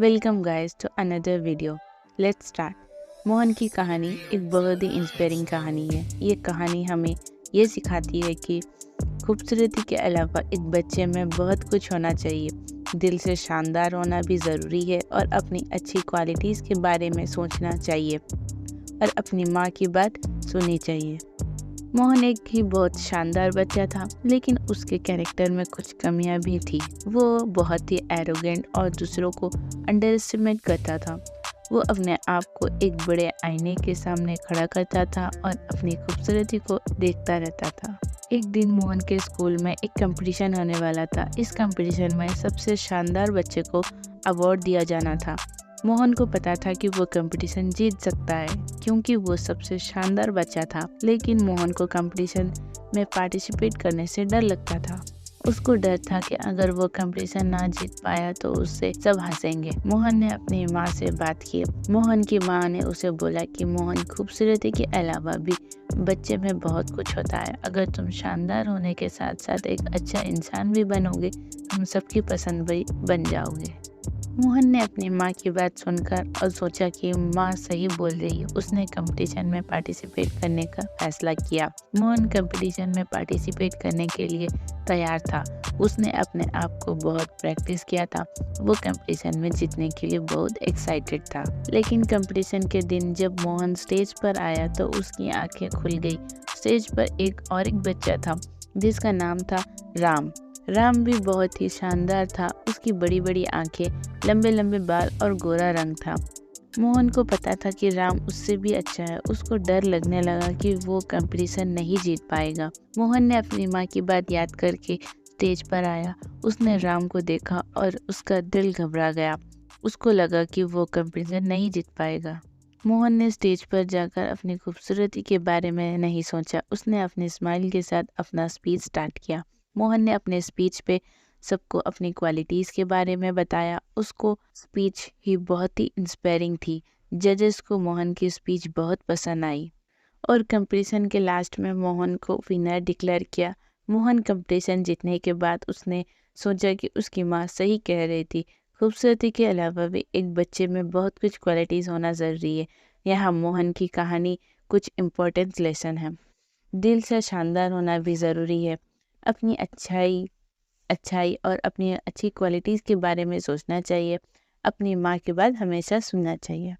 Welcome guys to another video. Let's start. Mohan की कहानी एक बहुत ही इंस्पायरिंग कहानी है। ये कहानी हमें ये सिखाती है कि खूबसूरती के अलावा एक बच्चे में बहुत कुछ होना चाहिए। दिल से शानदार होना भी ज़रूरी है और अपनी अच्छी क्वालिटीज़ के बारे में सोचना चाहिए और अपनी माँ की बात सुननी चाहिए। मोहन एक ही बहुत शानदार बच्चा था, लेकिन उसके कैरेक्टर में कुछ कमियां भी थी। वो बहुत ही एरोगेंट और दूसरों को अंडर एस्टिमेट करता था। वो अपने आप को एक बड़े आईने के सामने खड़ा करता था और अपनी खूबसूरती को देखता रहता था। एक दिन मोहन के स्कूल में एक कंपटीशन होने वाला था। इस कंपटीशन में सबसे शानदार बच्चे को अवार्ड दिया जाना था। मोहन को पता था कि वो कंपटीशन जीत सकता है क्योंकि वो सबसे शानदार बच्चा था, लेकिन मोहन को कंपटीशन में पार्टिसिपेट करने से डर लगता था। उसको डर था कि अगर वो कंपटीशन ना जीत पाया तो उससे सब हंसेंगे। मोहन ने अपनी माँ से बात की। मोहन की माँ ने उसे बोला कि मोहन, खूबसूरती के अलावा भी बच्चे में बहुत कुछ होता है। अगर तुम शानदार होने के साथ साथ एक अच्छा इंसान भी बनोगे, तुम सबकी पसंद भी बन जाओगे। मोहन ने अपनी माँ की बात सुनकर और सोचा कि माँ सही बोल रही है। उसने कंपटीशन में पार्टिसिपेट करने का फैसला किया। मोहन कंपटीशन में पार्टिसिपेट करने के लिए तैयार था। उसने अपने आप को बहुत प्रैक्टिस किया था। वो कंपटीशन में जीतने के लिए बहुत एक्साइटेड था। लेकिन कंपटीशन के दिन जब मोहन स्टेज पर आया तो उसकी आंखें खुल गई। स्टेज पर एक बच्चा था जिसका नाम था राम। राम भी बहुत ही शानदार था। उसकी बड़ी बड़ी आंखें, लंबे लंबे बाल और गोरा रंग था। मोहन को पता था कि राम उससे भी अच्छा है। उसको डर लगने लगा कि वो कंपटीशन नहीं जीत पाएगा। मोहन ने अपनी माँ की बात याद करके स्टेज पर आया। उसने राम को देखा और उसका दिल घबरा गया। उसको लगा कि वो कंपटीशन नहीं जीत पाएगा। मोहन ने स्टेज पर जाकर अपनी खूबसूरती के बारे में नहीं सोचा। उसने अपने स्माइल के साथ अपना स्पीच स्टार्ट किया। मोहन ने अपने स्पीच पे सबको अपनी क्वालिटीज़ के बारे में बताया। उसको स्पीच ही बहुत ही इंस्पायरिंग थी। जजेस को मोहन की स्पीच बहुत पसंद आई और कंपटीशन के लास्ट में मोहन को विनर डिक्लेयर किया। मोहन कंपटीशन जीतने के बाद उसने सोचा कि उसकी माँ सही कह रही थी। खूबसूरती के अलावा भी एक बच्चे में बहुत कुछ क्वालिटीज़ होना ज़रूरी है। यहाँ मोहन की कहानी कुछ इम्पोर्टेंट लेसन है। दिल से शानदार होना भी ज़रूरी है। अपनी अच्छाई अच्छाई और अपनी अच्छी क्वालिटीज़ के बारे में सोचना चाहिए। अपनी माँ की बात हमेशा सुनना चाहिए।